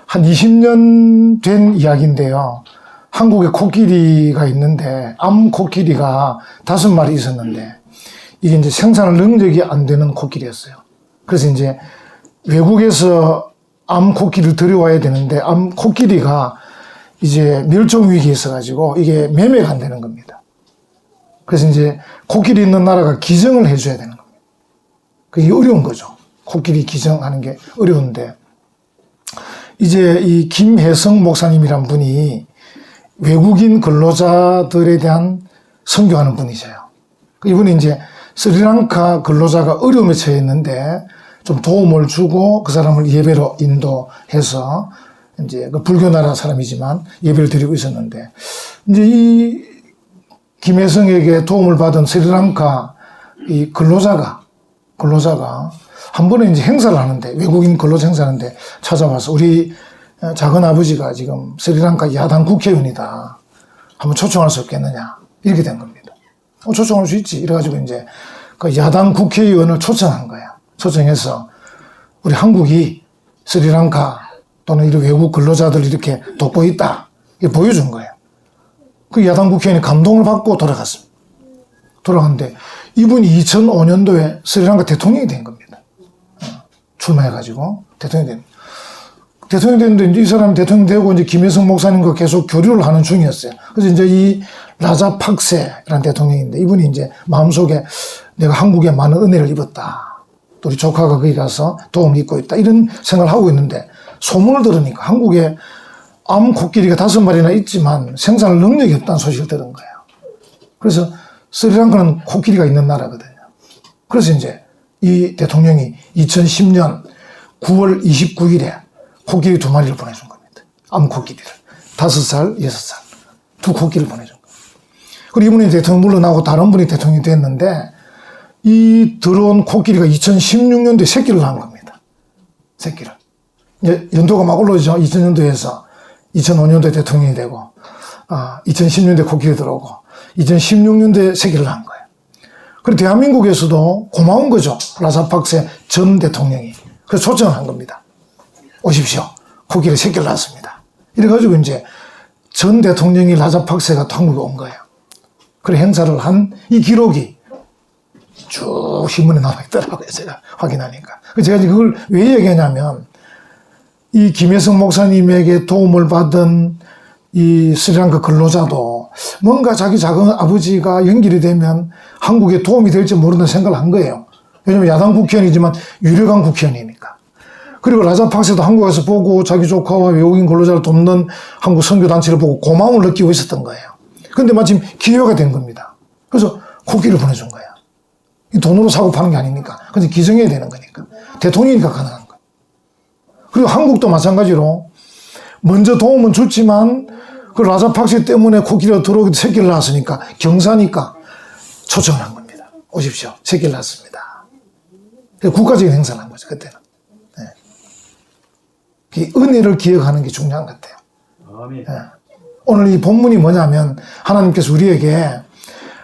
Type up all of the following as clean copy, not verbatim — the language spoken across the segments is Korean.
한 20년 된 이야기인데요. 한국에 코끼리가 있는데 암코끼리가 5마리 있었는데 이게 이제 생산 능력이 안 되는 코끼리였어요. 그래서 이제 외국에서 암코끼리를 들여와야 되는데 암코끼리가 이제 멸종 위기에 있어가지고 이게 매매가 안 되는 겁니다. 그래서 이제 코끼리 있는 나라가 기증을 해줘야 되는 겁니다. 그게 어려운 거죠. 코끼리 기증하는 게 어려운데 이제 이 김혜성 목사님이란 분이 외국인 근로자들에 대한 선교하는 분이세요. 이분이 이제 스리랑카 근로자가 어려움에 처해 있는데 좀 도움을 주고 그 사람을 예배로 인도해서 이제 그 불교 나라 사람이지만 예배를 드리고 있었는데 이제 이 김혜성에게 도움을 받은 스리랑카 이 근로자가 한 번에 이제 행사를 하는데 외국인 근로자 행사하는데 찾아와서 우리 작은 아버지가 지금 스리랑카 야당 국회의원이다. 한번 초청할 수 없겠느냐. 이렇게 된 겁니다. 초청할 수 있지. 이래가지고 이제 그 야당 국회의원을 초청한 거야. 초청해서 우리 한국이 스리랑카 또는 이런 외국 근로자들 이렇게 돕고 있다. 이렇게 보여준 거예요. 그 야당 국회의원이 감동을 받고 돌아갔습니다. 돌아갔는데 이분이 2005년도에 스리랑카 대통령이 된 겁니다. 출마해가지고 대통령이 됩니다. 대통령이 됐는데 이제 이 사람이 대통령 되고 이제 김혜성 목사님과 계속 교류를 하는 중이었어요. 그래서 이제 이 라자팍세라는 대통령인데 이분이 이제 마음속에 내가 한국에 많은 은혜를 입었다. 또 우리 조카가 거기 가서 도움을 입고 있다. 이런 생각을 하고 있는데 소문을 들으니까 한국에 암코끼리가 5마리나 있지만 생산 능력이 없다는 소식을 들은 거예요. 그래서 스리랑카는 코끼리가 있는 나라거든요. 그래서 이제 이 대통령이 2010년 9월 29일에 코끼리 2마리를 보내준 겁니다. 암코끼리를. 5살, 6살. 2 코끼리를 보내준 거예요. 그리고 이분이 대통령 물러나고 다른 분이 대통령이 됐는데 이 들어온 코끼리가 2016년도에 새끼를 낳은 겁니다. 새끼를. 이제 연도가 막 올라오죠. 2000년도에서 2005년도에 대통령이 되고 2010년도에 코끼리 들어오고 2016년도에 새끼를 낳은 거예요. 그리고 대한민국에서도 고마운 거죠. 라자팍세 전 대통령이. 그래서 초청을 한 겁니다. 오십시오. 코끼리 새끼를 낳았습니다. 이래가지고 이제 전 대통령이 라자팍세가 한국에 온 거예요. 그래 행사를 한 이 기록이 쭉 신문에 나와있더라고요. 제가 확인하니까. 제가 그걸 왜 얘기하냐면 이 김혜성 목사님에게 도움을 받은 이 스리랑카 근로자도 뭔가 자기 작은 아버지가 연결이 되면 한국에 도움이 될지 모른다는 생각을 한 거예요. 왜냐면 야당 국회의원이지만 유력한 국회의원이니까. 그리고 라자팍세도 한국에 가서 보고 자기 조카와 외국인 근로자를 돕는 한국 선교단체를 보고 고마움을 느끼고 있었던 거예요. 근데 마침 기회가 된 겁니다. 그래서 코끼리를 보내준 거예요. 돈으로 사고 파는 게 아니니까. 근데 기증해야 되는 거니까. 대통령이니까 가능한 거예요. 그리고 한국도 마찬가지로 먼저 도움은 줬지만 그 라자팍세 때문에 코끼리가 들어오기 새끼를 낳았으니까 경사니까 초청을 한 겁니다. 오십시오. 새끼를 낳았습니다. 국가적인 행사를 한 거죠. 그때는. 네. 은혜를 기억하는 게 중요한 것 같아요. 네. 오늘 이 본문이 뭐냐면 하나님께서 우리에게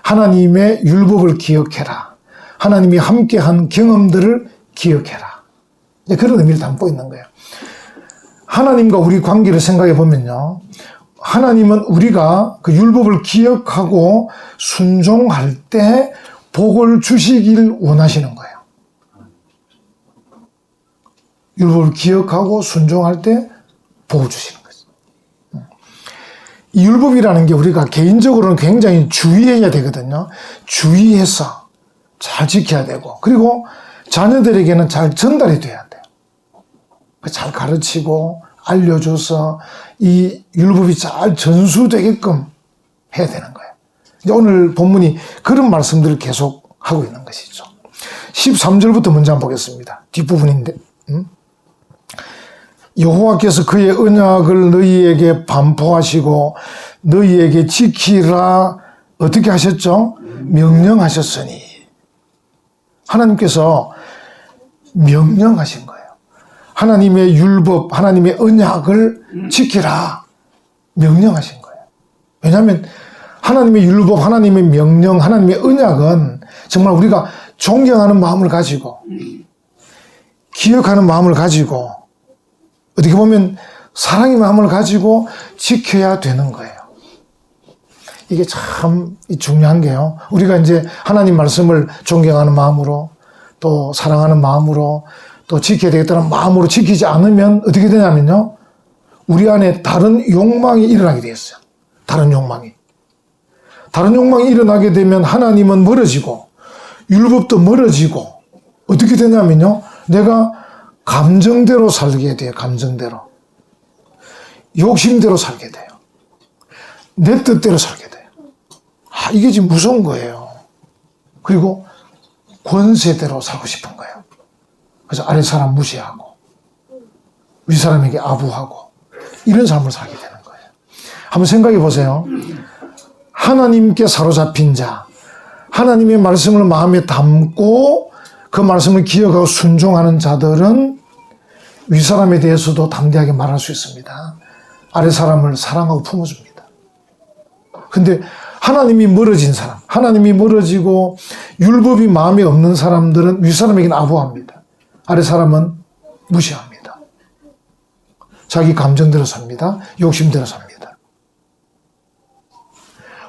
하나님의 율법을 기억해라. 하나님이 함께한 경험들을 기억해라. 그런 의미를 담고 있는 거예요. 하나님과 우리 관계를 생각해 보면요. 하나님은 우리가 그 율법을 기억하고 순종할 때 복을 주시길 원하시는 거예요. 율법을 기억하고 순종할 때 복을 주시는 거죠. 이 율법이라는 게 우리가 개인적으로는 굉장히 주의해야 되거든요. 주의해서 잘 지켜야 되고 그리고 자녀들에게는 잘 전달이 돼야 돼요. 잘 가르치고 알려줘서 이 율법이 잘 전수되게끔 해야 되는 거예요. 이제 오늘 본문이 그런 말씀들을 계속 하고 있는 것이죠. 13절부터 먼저 한번 보겠습니다. 뒷부분인데 여호와께서 그의 언약을 너희에게 반포하시고 너희에게 지키라 어떻게 하셨죠? 명령하셨으니 하나님께서 명령하신 거예요. 하나님의 율법, 하나님의 언약을 지키라 명령하신 거예요. 왜냐하면 하나님의 율법, 하나님의 명령, 하나님의 언약은 정말 우리가 존경하는 마음을 가지고 기억하는 마음을 가지고 어떻게 보면 사랑의 마음을 가지고 지켜야 되는 거예요. 이게 참 중요한 게요. 우리가 이제 하나님 말씀을 존경하는 마음으로 또 사랑하는 마음으로 또 지켜야 되겠다는 마음으로 지키지 않으면 어떻게 되냐면요. 우리 안에 다른 욕망이 일어나게 되었어요. 다른 욕망이 일어나게 되면 하나님은 멀어지고 율법도 멀어지고 어떻게 되냐면요. 내가 감정대로 살게 돼요. 감정대로. 욕심대로 살게 돼요. 내 뜻대로 살게 돼요. 이게 지금 무서운 거예요. 그리고 권세대로 살고 싶은 거예요. 그래서 아래 사람 무시하고 위 사람에게 아부하고 이런 삶을 살게 되는 거예요. 한번 생각해 보세요. 하나님께 사로잡힌 자, 하나님의 말씀을 마음에 담고 그 말씀을 기억하고 순종하는 자들은 위 사람에 대해서도 담대하게 말할 수 있습니다. 아래 사람을 사랑하고 품어줍니다. 근데 하나님이 멀어진 사람, 하나님이 멀어지고 율법이 마음에 없는 사람들은 위 사람에게는 아부합니다. 아래 사람은 무시합니다. 자기 감정대로 삽니다. 욕심대로 삽니다.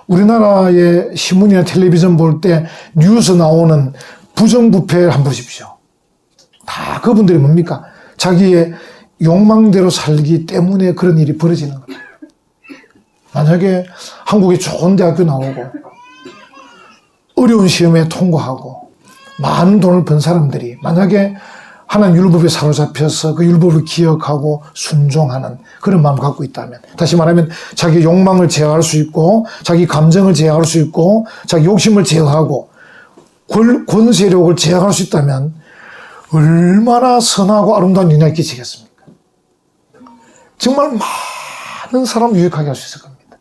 우리나라의 신문이나 텔레비전 볼 때 뉴스 나오는 부정부패를 한번 보십시오. 다 그분들이 뭡니까? 자기의 욕망대로 살기 때문에 그런 일이 벌어지는 거예요. 만약에 한국에 좋은 대학교 나오고 어려운 시험에 통과하고 많은 돈을 번 사람들이 만약에 하나님 율법에 사로잡혀서 그 율법을 기억하고 순종하는 그런 마음을 갖고 있다면, 다시 말하면 자기 욕망을 제어할 수 있고 자기 감정을 제어할 수 있고 자기 욕심을 제어하고 권세력을 제어할 수 있다면 얼마나 선하고 아름다운 영향을 끼치겠습니까? 정말 많은 사람을 유익하게 할 수 있을 겁니다.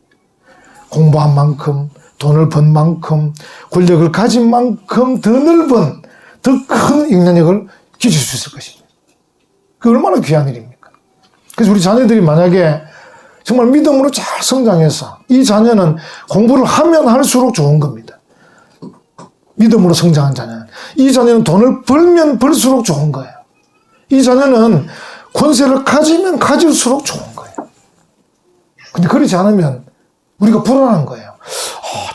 공부한 만큼, 돈을 번 만큼, 권력을 가진 만큼 더 넓은, 더 큰 영향력을 끼칠 수 있을 것입니다. 그게 얼마나 귀한 일입니까? 그래서 우리 자녀들이 만약에 정말 믿음으로 잘 성장해서 이 자녀는 공부를 하면 할수록 좋은 겁니다. 믿음으로 성장한 자녀는. 이 자녀는 돈을 벌면 벌수록 좋은 거예요. 이 자녀는 권세를 가지면 가질수록 좋은 거예요. 근데 그렇지 않으면 우리가 불안한 거예요.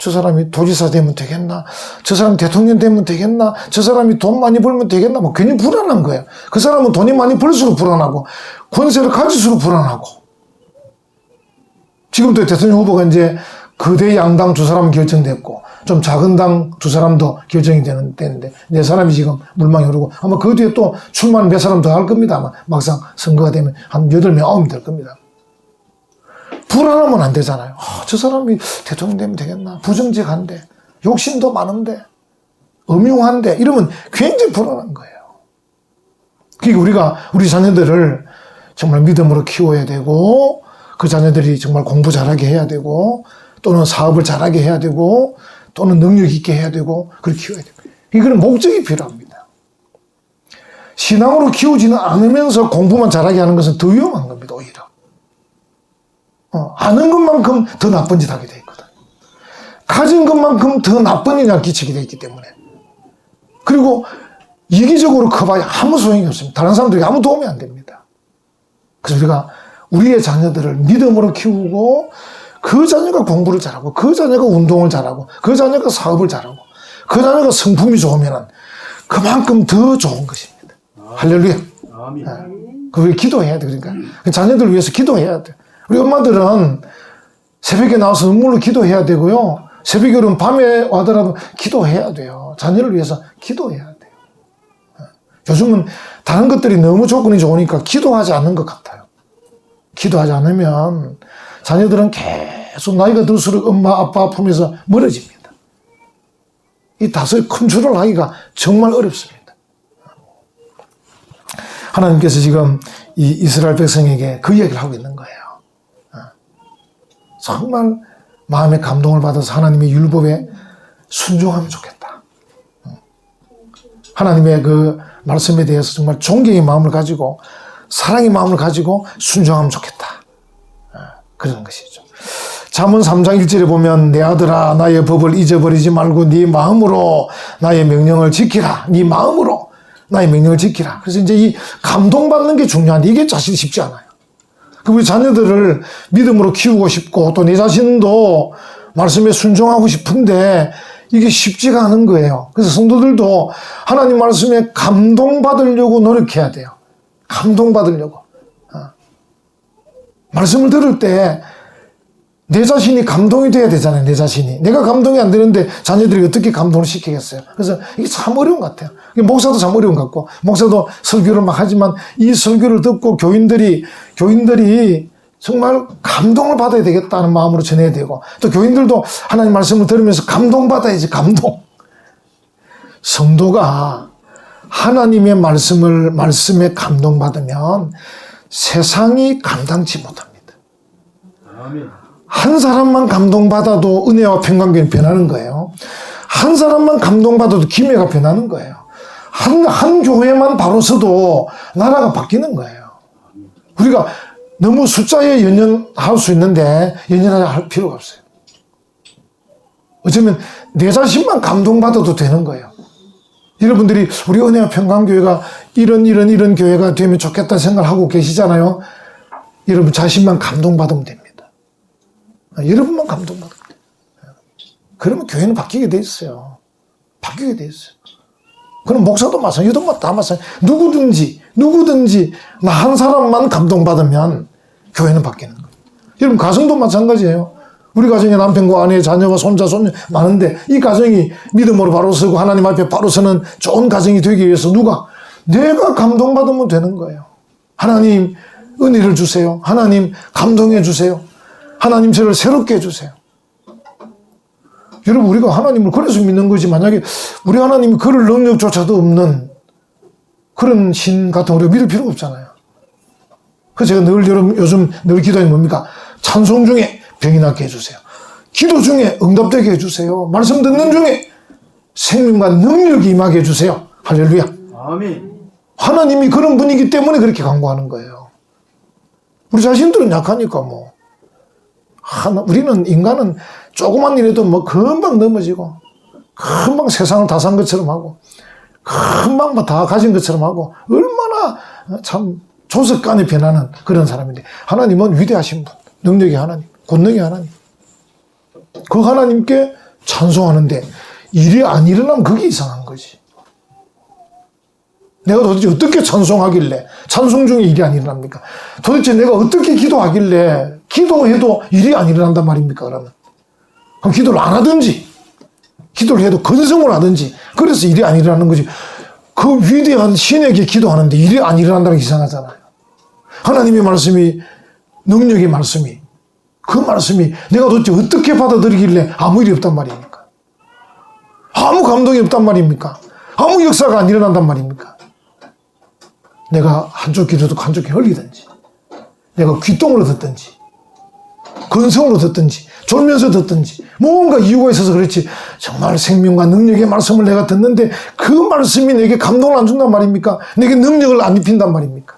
저 사람이 도지사 되면 되겠나? 저 사람이 대통령 되면 되겠나? 저 사람이 돈 많이 벌면 되겠나? 뭐 괜히 불안한 거예요. 그 사람은 돈이 많이 벌수록 불안하고 권세를 가질수록 불안하고. 지금도 대통령 후보가 이제 거대 양당 두 사람은 결정됐고 좀 작은 당 두 사람도 결정이 되는데 네 사람이 지금 물망에 오르고 아마 그 뒤에 또 출마는 몇 사람 더 할 겁니다. 아마 막상 선거가 되면 한 8명, 9명 될 겁니다. 불안하면 안 되잖아요. 저 사람이 대통령 되면 되겠나? 부정직한데, 욕심도 많은데, 음흉한데, 이러면 굉장히 불안한 거예요. 그러니까 우리가 우리 자녀들을 정말 믿음으로 키워야 되고, 그 자녀들이 정말 공부 잘하게 해야 되고, 또는 사업을 잘하게 해야 되고, 또는 능력 있게 해야 되고, 그렇게 키워야 돼요. 이거는 목적이 필요합니다. 신앙으로 키우지는 않으면서 공부만 잘하게 하는 것은 더 위험한 겁니다, 오히려. 아는 것만큼 더 나쁜 짓 하게 돼 있거든. 가진 것만큼 더 나쁜 영향을 끼치게 돼 있기 때문에. 그리고 이기적으로 커봐야 아무 소용이 없습니다. 다른 사람들에게 아무 도움이 안 됩니다. 그래서 우리가 우리의 자녀들을 믿음으로 키우고 그 자녀가 공부를 잘하고 그 자녀가 운동을 잘하고 그 자녀가 사업을 잘하고 그 자녀가 성품이 좋으면 그만큼 더 좋은 것입니다. 할렐루야. 아멘. 그걸 기도해야 돼. 그러니까 자녀들을 위해서 기도해야 돼. 우리 엄마들은 새벽에 나와서 눈물로 기도해야 되고요. 새벽에는 밤에 와더라도 기도해야 돼요. 자녀를 위해서 기도해야 돼요. 요즘은 다른 것들이 너무 조건이 좋으니까 기도하지 않는 것 같아요. 기도하지 않으면 자녀들은 계속 나이가 들수록 엄마, 아빠 아프면서 멀어집니다. 이 다소의 컨트롤 하기가 정말 어렵습니다. 하나님께서 지금 이 이스라엘 백성에게 그 이야기를 하고 있는 거예요. 정말 마음의 감동을 받아서 하나님의 율법에 순종하면 좋겠다. 하나님의 그 말씀에 대해서 정말 존경의 마음을 가지고 사랑의 마음을 가지고 순종하면 좋겠다. 그런 것이죠. 잠언 3장 1절에 보면 내 아들아 나의 법을 잊어버리지 말고 네 마음으로 나의 명령을 지키라. 네 마음으로 나의 명령을 지키라. 그래서 이제 이 감동받는 게 중요한데 이게 사실 쉽지 않아요. 그 우리 자녀들을 믿음으로 키우고 싶고 또 내 자신도 말씀에 순종하고 싶은데 이게 쉽지가 않은 거예요. 그래서 성도들도 하나님 말씀에 감동받으려고 노력해야 돼요. 감동받으려고. 말씀을 들을 때 내 자신이 감동이 돼야 되잖아요. 내 자신이. 내가 감동이 안 되는데 자녀들이 어떻게 감동을 시키겠어요. 그래서 이게 참 어려운 것 같아요. 목사도 참 어려운 것 같고, 목사도 설교를 막 하지만 이 설교를 듣고 교인들이 정말 감동을 받아야 되겠다는 마음으로 전해야 되고, 또 교인들도 하나님 말씀을 들으면서 감동받아야지, 감동. 성도가 하나님의 말씀에 감동받으면 세상이 감당치 못합니다. 아멘. 한 사람만 감동받아도 은혜와 평강이 변하는 거예요. 한 사람만 감동받아도 기회가 변하는 거예요. 한 교회만 바로 서도 나라가 바뀌는 거예요. 우리가 너무 숫자에 연연할 수 있는데 연연할 필요가 없어요. 어쩌면 내 자신만 감동받아도 되는 거예요. 여러분들이 우리 은혜와 평강교회가 이런 교회가 되면 좋겠다 생각하고 계시잖아요. 여러분 자신만 감동받으면 됩니다. 여러분만 감동받으면 돼요. 그러면 교회는 바뀌게 돼 있어요. 바뀌게 돼 있어요. 그럼 목사도 마찬가지, 유동마 다 마찬가지. 누구든지 나 한 사람만 감동받으면 교회는 바뀌는 거예요. 여러분 가정도 마찬가지예요. 우리 가정에 남편과 아내, 자녀와 손자, 손녀 많은데 이 가정이 믿음으로 바로 서고 하나님 앞에 바로 서는 좋은 가정이 되기 위해서 내가 감동받으면 되는 거예요. 하나님 은혜를 주세요. 하나님 감동해 주세요. 하나님 저를 새롭게 해주세요. 여러분 우리가 하나님을 그래서 믿는 거지, 만약에 우리 하나님이 그럴 능력조차도 없는 그런 신 같은 우리가 믿을 필요가 없잖아요. 그래서 제가 요즘 늘 기도하는 뭡니까? 찬송 중에 병이 낫게 해주세요. 기도 중에 응답되게 해주세요. 말씀 듣는 중에 생명과 능력이 임하게 해주세요. 할렐루야. 아멘. 하나님이 그런 분이기 때문에 그렇게 간구하는 거예요. 우리 자신들은 약하니까 우리는 인간은 조그만 일에도 금방 넘어지고, 금방 세상을 다 산 것처럼 하고, 금방 다 가진 것처럼 하고, 얼마나 참 조석간에 변하는 그런 사람인데, 하나님은 위대하신 분, 능력의 하나님, 권능의 하나님. 그 하나님께 찬송하는데 일이 안 일어나면 그게 이상한 거지. 내가 도대체 어떻게 찬송하길래 찬송 중에 일이 안 일어납니까? 도대체 내가 어떻게 기도하길래 기도해도 일이 안 일어난단 말입니까? 그럼 기도를 안 하든지 기도를 해도 근성을 하든지 그래서 일이 안 일어나는 거지. 그 위대한 신에게 기도하는데 일이 안 일어난다는 게 이상하잖아요. 하나님의 말씀이, 능력의 말씀이, 그 말씀이 내가 도대체 어떻게 받아들이길래 아무 일이 없단 말입니까? 아무 감동이 없단 말입니까? 아무 역사가 안 일어난단 말입니까? 내가 한쪽 귀 듣고 한쪽 귀 흘리든지, 내가 귀똥으로 듣든지, 근성으로 듣든지, 졸면서 듣든지, 뭔가 이유가 있어서 그렇지, 정말 생명과 능력의 말씀을 내가 듣는데 그 말씀이 내게 감동을 안 준단 말입니까? 내게 능력을 안 입힌단 말입니까?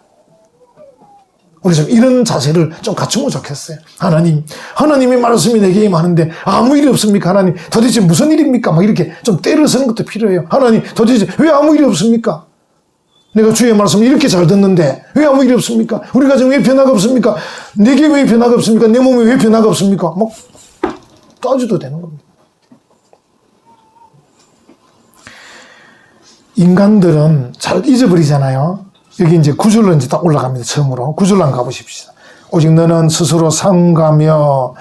우리 좀 이런 자세를 좀 갖추면 좋겠어요. 하나님의 말씀이 내게 임하는데 아무 일이 없습니까? 하나님, 도대체 무슨 일입니까? 막 이렇게 좀 때를 쓰는 것도 필요해요. 하나님, 도대체 왜 아무 일이 없습니까? 내가 주의 말씀을 이렇게 잘 듣는데 왜 아무 일이 없습니까? 우리 가정 왜 변화가 없습니까? 내게 왜 변화가 없습니까? 내 몸에 왜 변화가 없습니까? 막 따져도 되는 겁니다. 인간들은 잘 잊어버리잖아요. 여기 이제 9절로 이제 딱 올라갑니다. 처음으로 9절로 한번 가보십시다. 오직 너는 스스로 삼가며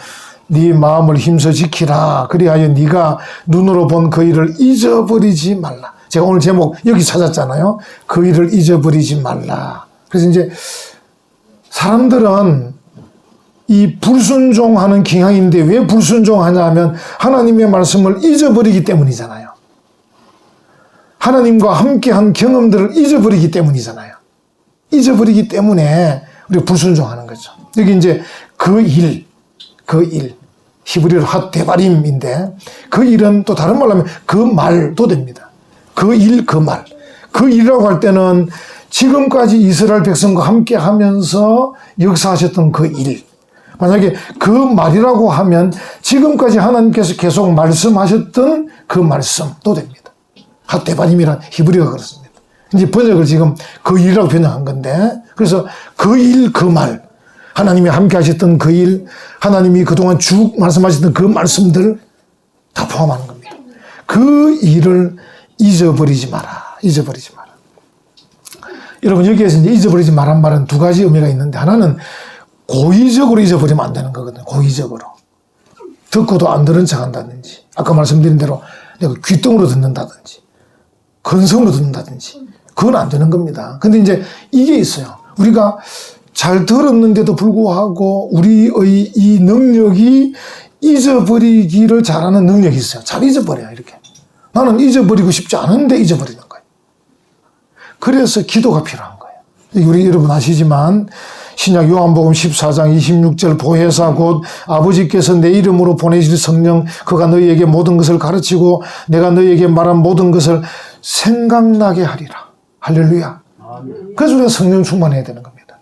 네 마음을 힘써 지키라. 그리하여 네가 눈으로 본 그 일을 잊어버리지 말라. 제가 오늘 제목 여기 찾았잖아요. 그 일을 잊어버리지 말라. 그래서 이제 사람들은 이 불순종하는 경향인데 왜 불순종하냐 하면 하나님의 말씀을 잊어버리기 때문이잖아요. 하나님과 함께한 경험들을 잊어버리기 때문이잖아요. 잊어버리기 때문에 우리가 불순종하는 거죠. 여기 이제 그 일, 히브리어로 핫데바림인데 그 일은 또 다른 말로 하면 그 말도 됩니다. 그 일, 그 말. 그 일이라고 할 때는 지금까지 이스라엘 백성과 함께 하면서 역사하셨던 그 일. 만약에 그 말이라고 하면 지금까지 하나님께서 계속 말씀하셨던 그 말씀도 됩니다. 핫데바림이란 히브리어가 그렇습니다. 이제 번역을 지금 그 일이라고 번역한 건데, 그래서 그 일, 그 말. 하나님이 함께 하셨던 그 일, 하나님이 그동안 쭉 말씀하셨던 그 말씀들 다 포함하는 겁니다. 그 일을 잊어버리지 마라. 잊어버리지 마라. 여러분, 여기에서 이제 잊어버리지 말란 말은 두 가지 의미가 있는데, 하나는 고의적으로 잊어버리면 안 되는 거거든요. 고의적으로. 듣고도 안 들은 척 한다든지, 아까 말씀드린 대로 내가 귀뚱으로 듣는다든지, 근성으로 듣는다든지, 그건 안 되는 겁니다. 근데 이제 이게 있어요. 우리가 잘 들었는데도 불구하고 우리의 이 능력이 잊어버리기를 잘하는 능력이 있어요. 잘 잊어버려요, 이렇게. 나는 잊어버리고 싶지 않은데 잊어버리는 거예요. 그래서 기도가 필요한 거예요. 우리 여러분 아시지만 신약 요한복음 14장 26절 보혜사 곧 아버지께서 내 이름으로 보내실 성령 그가 너희에게 모든 것을 가르치고 내가 너희에게 말한 모든 것을 생각나게 하리라. 할렐루야. 그래서 우리가 성령 충만해야 되는 겁니다.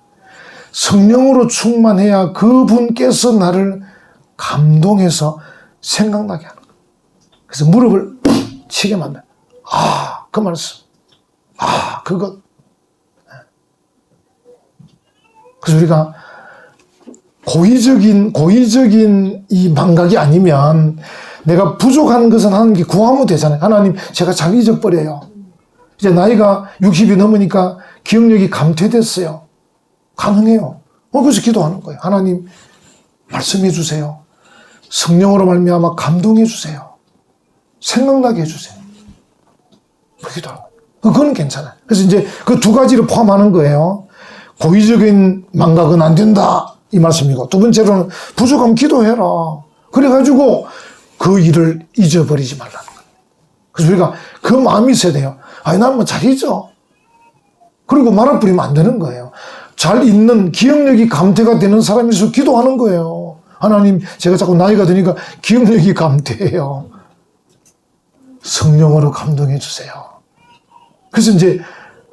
성령으로 충만해야 그분께서 나를 감동해서 생각나게 하는 거예요. 그래서 무릎을 치게 만들어요. 아, 그 말씀. 아, 그것. 그래서 우리가 고의적인 이 망각이 아니면 내가 부족한 것은 하나님께 구하면 되잖아요. 하나님, 제가 잘 잊어버려요. 이제 나이가 60이 넘으니까 기억력이 감퇴됐어요. 가능해요. 그래서 기도하는 거예요. 하나님, 말씀해 주세요. 성령으로 말미암아 감동해 주세요. 생각나게 해주세요. 그 기도하는 거예요. 그건 괜찮아요. 그래서 이제 그 두 가지를 포함하는 거예요. 고의적인 망각은 안 된다. 이 말씀이고, 두 번째로는 부족하면 기도해라. 그래가지고 그 일을 잊어버리지 말라는 거예요. 그래서 우리가 그 마음이 있어야 돼요. 아니, 난 뭐 잘 잊어. 그리고 말아버리면 안 되는 거예요. 잘 잊는 기억력이 감퇴가 되는 사람이 있어 기도하는 거예요. 하나님, 제가 자꾸 나이가 드니까 기억력이 감퇴해요. 성령으로 감동해 주세요. 그래서 이제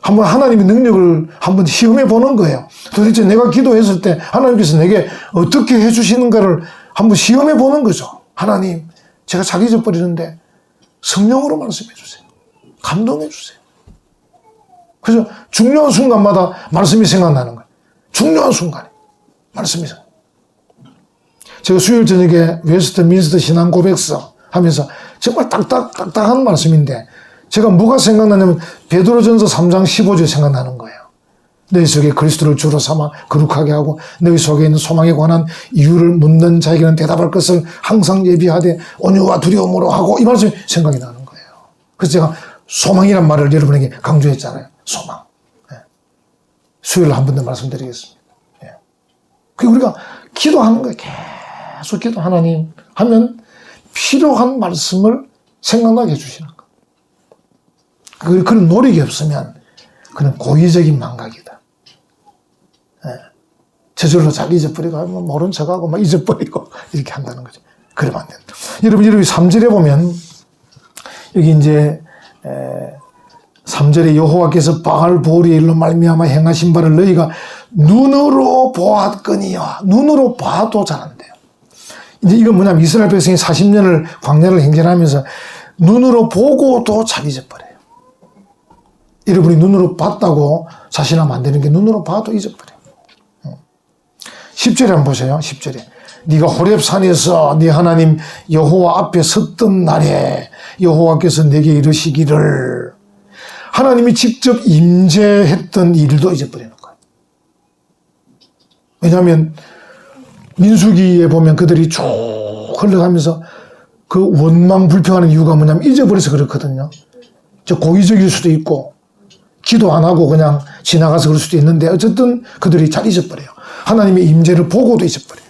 한번 하나님의 능력을 한번 시험해 보는 거예요. 도대체 내가 기도했을 때 하나님께서 내게 어떻게 해 주시는가를 한번 시험해 보는 거죠. 하나님, 제가 잘 잊어버리는데 성령으로 말씀해 주세요. 감동해 주세요. 그래서 중요한 순간마다 말씀이 생각나는 거예요. 중요한 순간에 말씀이 생각나요. 제가 수요일 저녁에 웨스트민스터 신앙 고백서 하면서 정말 딱딱한 말씀인데 제가 뭐가 생각나냐면 베드로전서 3장 15절 생각나는 거예요. 너희 속에 그리스도를 주로 삼아 거룩하게 하고 너희 속에 있는 소망에 관한 이유를 묻는 자에게는 대답할 것을 항상 예비하되 온유와 두려움으로 하고, 이 말씀이 생각이 나는 거예요. 그래서 제가 소망이란 말을 여러분에게 강조했잖아요. 소망. 예. 수요일 한 번 더 말씀드리겠습니다. 예. 그리고 우리가 기도하는 거예요. 계속 기도 하나님 하면 필요한 말씀을 생각나게 해주시는 거예요. 그런 노력이 없으면 그는 고의적인 망각이다. 예. 저절로 잘 잊어버리고 모른 척하고 막 잊어버리고 이렇게 한다는 거죠. 그러면 안 된다. 여러분 3절에 보면 여기 이제 3절에 여호와께서 바알보리의 일로 말미암아 행하신 바를 너희가 눈으로 보았거니와, 눈으로 봐도 잘 안 돼요. 이제 이건 뭐냐면 이스라엘 백성이 40년을 광야를 행진하면서 눈으로 보고도 잘 잊어버려요. 여러분이 눈으로 봤다고 자신하면 안 되는 게 눈으로 봐도 잊어버려요. 10절에 한번 보세요. 10절에 네가 호렙산에서 네 하나님 여호와 앞에 섰던 날에 여호와께서 내게 이르시기를, 하나님이 직접 임재했던 일도 잊어버리는 거예요. 왜냐하면 민수기에 보면 그들이 쭉 흘러가면서 그 원망 불평하는 이유가 뭐냐면 잊어버려서 그렇거든요. 고의적일 수도 있고 기도 안 하고 그냥 지나가서 그럴 수도 있는데 어쨌든 그들이 잘 잊어버려요. 하나님의 임재를 보고도 잊어버려요.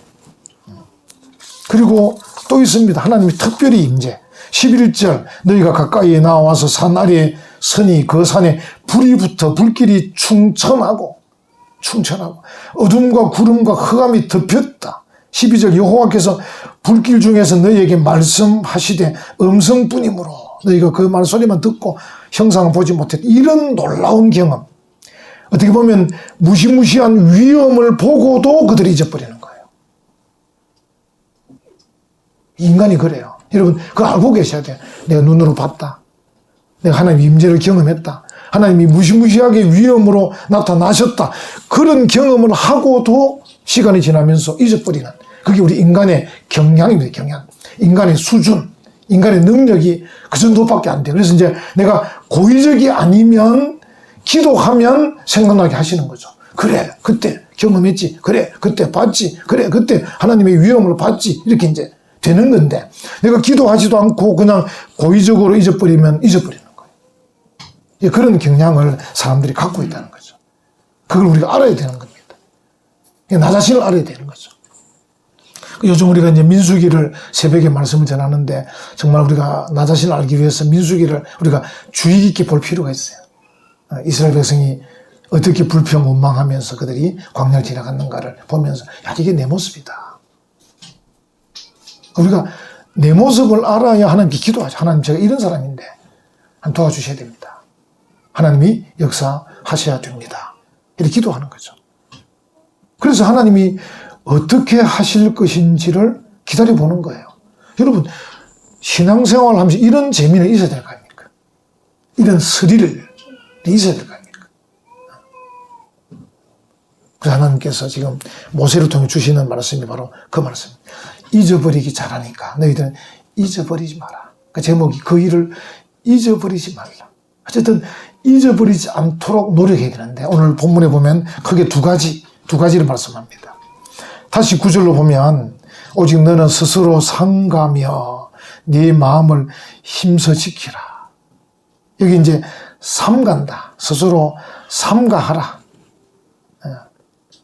그리고 또 있습니다. 하나님이 특별히 임재. 11절 너희가 가까이에 나와서 산 아래에 서니 그 산에 불이 붙어 불길이 충천하고 어둠과 구름과 흑암이 덮였다. 12절 여호와께서 불길 중에서 너희에게 말씀하시되 음성뿐이므로 너희가 그 말소리만 듣고 형상을 보지 못했다. 이런 놀라운 경험. 어떻게 보면 무시무시한 위험을 보고도 그들이 잊어버리는 거예요. 인간이 그래요. 여러분 그거 알고 계셔야 돼요. 내가 눈으로 봤다. 내가 하나님의 임재를 경험했다. 하나님이 무시무시하게 위험으로 나타나셨다. 그런 경험을 하고도 시간이 지나면서 잊어버리는, 그게 우리 인간의 경향입니다. 경향. 인간의 수준, 인간의 능력이 그 정도밖에 안 돼요. 그래서 이제 내가 고의적이 아니면 기도하면 생각나게 하시는 거죠. 그래, 그때 경험했지. 그래, 그때 봤지. 그래, 그때 하나님의 위험을 봤지. 이렇게 이제 되는 건데, 내가 기도하지도 않고 그냥 고의적으로 잊어버리면 잊어버리는 거예요. 그런 경향을 사람들이 갖고 있다는 거죠. 그걸 우리가 알아야 되는 겁니다. 나 자신을 알아야 되는 거죠. 요즘 우리가 이제 민수기를 새벽에 말씀을 전하는데, 정말 우리가 나 자신을 알기 위해서 민수기를 우리가 주의 깊게 볼 필요가 있어요. 이스라엘 백성이 어떻게 불평 원망하면서 그들이 광야를 지나갔는가를 보면서, 야, 이게 내 모습이다. 우리가 내 모습을 알아야 하나님께 기도하죠. 하나님, 제가 이런 사람인데 도와주셔야 됩니다. 하나님이 역사하셔야 됩니다. 이렇게 기도하는 거죠. 그래서 하나님이 어떻게 하실 것인지를 기다려보는 거예요. 여러분, 신앙생활을 하면서 이런 재미는 있어야 될 거 아닙니까? 이런 스릴 있어야 될 거 아닙니까? 그래서 하나님께서 지금 모세를 통해 주시는 말씀이 바로 그 말씀입니다. 잊어버리기 잘하니까 너희들은 잊어버리지 마라. 그 제목이 그 일을 잊어버리지 말라. 어쨌든 잊어버리지 않도록 노력해야 되는데, 오늘 본문에 보면 크게 두 가지를 말씀합니다. 다시 9절로 보면, 오직 너는 스스로 삼가며 네 마음을 힘써 지키라. 여기 이제 삼간다. 스스로 삼가하라.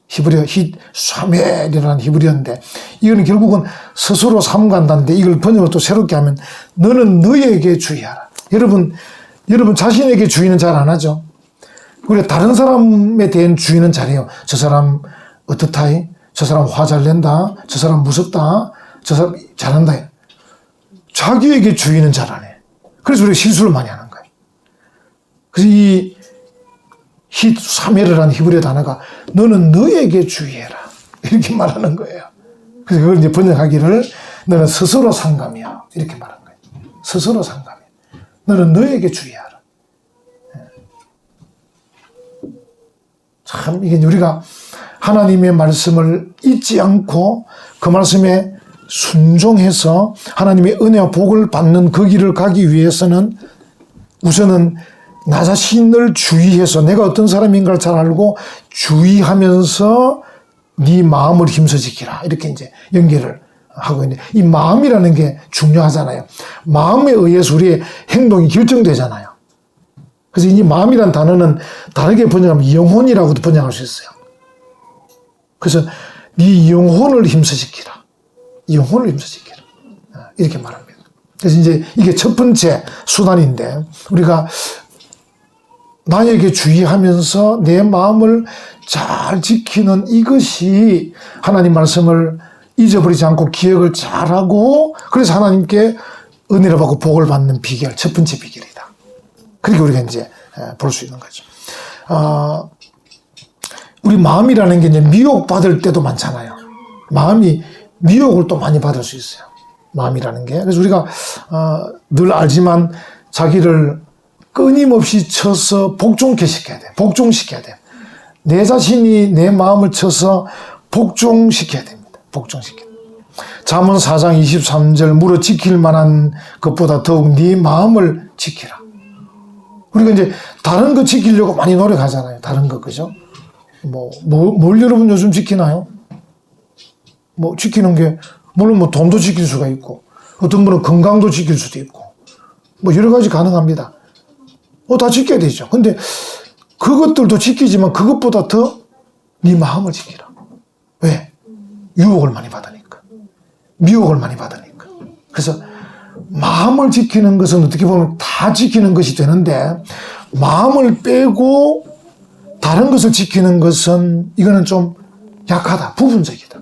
히브리어 샤멜이라는 히브리어인데, 이거는 결국은 스스로 삼간다는데, 이걸 번역을 또 새롭게 하면 너는 너에게 주의하라. 여러분 자신에게 주의는 잘 안 하죠. 우리가 다른 사람에 대한 주의는 잘해요. 저 사람 어떻다이? 저 사람 화 잘 낸다? 저 사람 무섭다? 저 사람 잘한다? 자기에게 주의는 잘 안 해. 그래서 우리가 실수를 많이 하는 거예요. 그래서 이 사메르라는 히브리어 단어가 너는 너에게 주의해라, 이렇게 말하는 거예요. 그래서 그걸 이제 번역하기를 너는 스스로 삼가며, 이렇게 말한 거예요. 스스로 삼가며 너는 너에게 주의하라. 참, 이게 우리가 하나님의 말씀을 잊지 않고 그 말씀에 순종해서 하나님의 은혜와 복을 받는 그 길을 가기 위해서는, 우선은 나 자신을 주의해서 내가 어떤 사람인가를 잘 알고 주의하면서 네 마음을 힘써 지키라, 이렇게 이제 연결을 하고 있는데, 이 마음이라는 게 중요하잖아요. 마음에 의해서 우리의 행동이 결정되잖아요. 그래서 이 마음이란 단어는 다르게 번역하면 영혼이라고도 번역할 수 있어요. 그래서 네 영혼을 힘써 지키라. 영혼을 힘써 지키라. 이렇게 말합니다. 그래서 이제 이게 첫 번째 수단인데, 우리가 나에게 주의하면서 내 마음을 잘 지키는 이것이 하나님 말씀을 잊어버리지 않고 기억을 잘하고, 그래서 하나님께 은혜를 받고 복을 받는 비결, 첫 번째 비결이다. 그렇게 우리가 이제 볼 수 있는 거죠. 우리 마음이라는 게 이제 미혹받을 때도 많잖아요. 마음이 미혹을 또 많이 받을 수 있어요. 마음이라는 게. 그래서 우리가 늘 알지만 자기를 끊임없이 쳐서 복종케 시켜야 돼. 복종시켜야 돼. 내 자신이 내 마음을 쳐서 복종시켜야 됩니다. 복종시켜야 됩니다. 잠언 4장 23절 무릇 지킬 만한 것보다 더욱 네 마음을 지키라. 우리가 이제 다른 거 지키려고 많이 노력하잖아요. 다른 거, 그죠? 뭘 여러분 요즘 지키나요? 지키는 게, 물론 돈도 지킬 수가 있고, 어떤 분은 건강도 지킬 수도 있고, 여러 가지 가능합니다. 다 지켜야 되죠. 근데 그것들도 지키지만 그것보다 더 네 마음을 지키라. 왜? 유혹을 많이 받으니까. 미혹을 많이 받으니까. 그래서 마음을 지키는 것은 어떻게 보면 다 지키는 것이 되는데, 마음을 빼고 다른 것을 지키는 것은 이거는 좀 약하다. 부분적이다.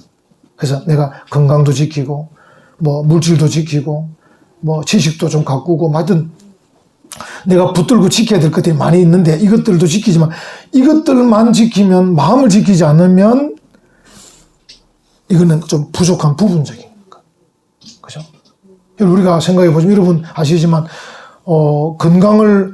그래서 내가 건강도 지키고, 물질도 지키고, 지식도 좀 가꾸고, 하여튼 내가 붙들고 지켜야 될 것들이 많이 있는데 이것들도 지키지만, 이것들만 지키면, 마음을 지키지 않으면 이거는 좀 부족한 부분적인 것. 그죠? 우리가 생각해 보시면, 여러분 아시지만 건강을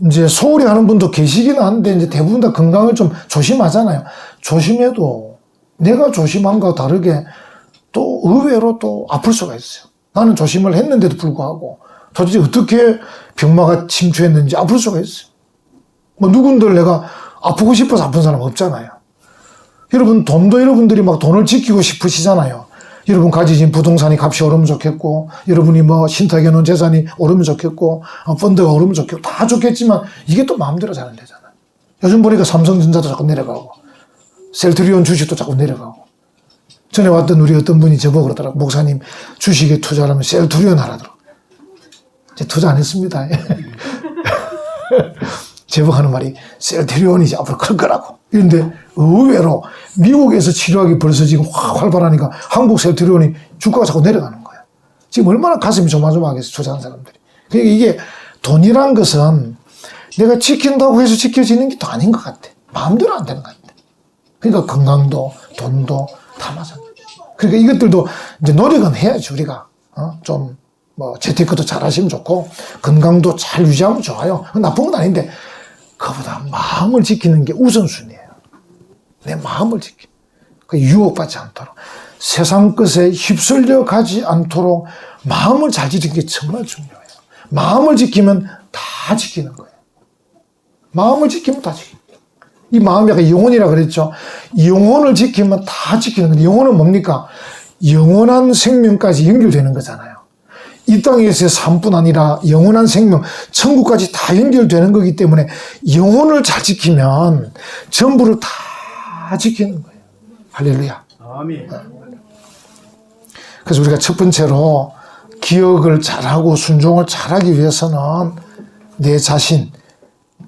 이제 소홀히 하는 분도 계시긴 한데 이제 대부분 다 건강을 좀 조심하잖아요. 조심해도 내가 조심한 거와 다르게 또 의외로 또 아플 수가 있어요. 나는 조심을 했는데도 불구하고 도대체 어떻게 병마가 침투했는지 아플 수가 있어요. 뭐 누군들 내가 아프고 싶어서 아픈 사람 없잖아요. 여러분 돈도 여러분들이 막 돈을 지키고 싶으시잖아요. 여러분 가지신 부동산이 값이 오르면 좋겠고, 여러분이 뭐 신탁해 놓은 재산이 오르면 좋겠고, 펀드가 오르면 좋겠고, 다 좋겠지만 이게 또 마음대로 잘 안 되잖아요. 요즘 보니까 삼성전자도 자꾸 내려가고, 셀트리온 주식도 자꾸 내려가고. 전에 왔던 우리 어떤 분이 저보고 그러더라고요. 목사님 주식에 투자하면 셀트리온 하라더라고요. 이제 투자 안 했습니다. 제보가 하는 말이 셀트리온이 이제 앞으로 클 거라고. 그런데 의외로 미국에서 치료하기 벌써 지금 확 활발하니까 한국 셀트리온이 주가가 자꾸 내려가는 거야. 지금 얼마나 가슴이 조마조마하겠어, 투자하는 사람들이. 그러니까 이게 돈이란 것은 내가 지킨다고 해서 지켜지는 게 또 아닌 것 같아. 마음대로 안 되는 것 같아. 그러니까 건강도 돈도 다 맞아. 그러니까 이것들도 이제 노력은 해야지, 우리가. 좀 뭐 재테크도 잘 하시면 좋고 건강도 잘 유지하면 좋아요. 나쁜 건 아닌데 그보다 마음을 지키는 게 우선순위예요. 내 마음을 지키. 유혹받지 않도록 세상 것에 휩쓸려 가지 않도록 마음을 잘 지키는 게 정말 중요해요. 마음을 지키면 다 지키는 거예요. 마음을 지키면 다 지키는 거예요. 이 마음이 아까 영혼이라 그랬죠. 영혼을 지키면 다 지키는 거예요. 영혼은 뭡니까? 영원한 생명까지 연결되는 거잖아요. 이 땅에서의 삶뿐 아니라 영원한 생명, 천국까지 다 연결되는 거기 때문에 영혼을 잘 지키면 전부를 다 지키는 거예요. 할렐루야. 아멘. 그래서 우리가 첫 번째로 기억을 잘하고 순종을 잘하기 위해서는 내 자신,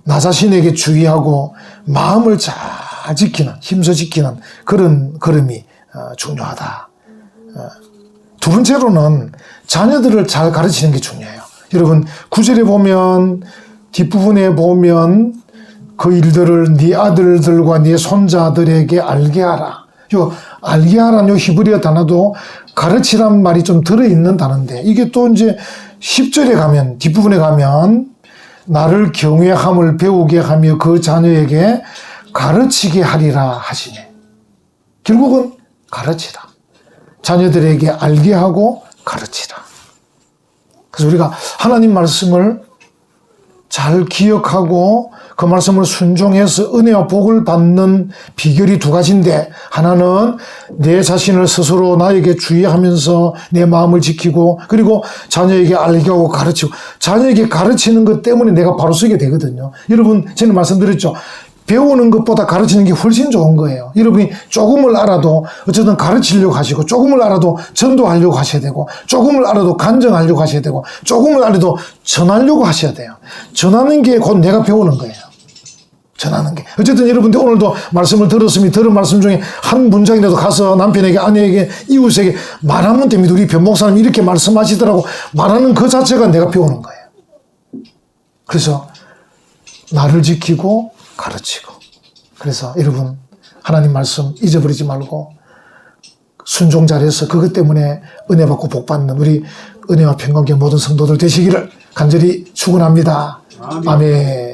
나 자신에게 주의하고 마음을 잘 지키는, 힘써 지키는 그런 걸음이 중요하다. 두 번째로는 자녀들을 잘 가르치는 게 중요해요. 여러분 9절에 보면, 뒷부분에 보면 그 일들을 네 아들들과 네 손자들에게 알게 하라. 요 알게 하라는 요 히브리어 단어도 가르치란 말이 좀 들어있는 단어인데, 이게 또 이제 10절에 가면, 뒷부분에 가면 나를 경외함을 배우게 하며 그 자녀에게 가르치게 하리라 하시네. 결국은 가르치라. 자녀들에게 알게 하고 가르치라. 그래서 우리가 하나님 말씀을 잘 기억하고 그 말씀을 순종해서 은혜와 복을 받는 비결이 두 가지인데, 하나는 내 자신을 스스로 나에게 주의하면서 내 마음을 지키고, 그리고 자녀에게 알게 하고 가르치고, 자녀에게 가르치는 것 때문에 내가 바로 서게 되거든요. 여러분 전에 말씀드렸죠. 배우는 것보다 가르치는 게 훨씬 좋은 거예요. 여러분이 조금을 알아도 어쨌든 가르치려고 하시고, 조금을 알아도 전도하려고 하셔야 되고, 조금을 알아도 간증하려고 하셔야 되고, 조금을 알아도 전하려고 하셔야 돼요. 전하는 게 곧 내가 배우는 거예요. 전하는 게. 어쨌든 여러분들 오늘도 말씀을 들었으면 들은 말씀 중에 한 문장이라도 가서 남편에게, 아내에게, 이웃에게 말하면 됩니다. 우리 변 목사님 이렇게 말씀하시더라고 말하는 그 자체가 내가 배우는 거예요. 그래서 나를 지키고 가르치고. 그래서 여러분 하나님 말씀 잊어버리지 말고 순종 잘해서 그것 때문에 은혜 받고 복 받는 우리 은혜와 평강의 모든 성도들 되시기를 간절히 축원합니다. 아멘.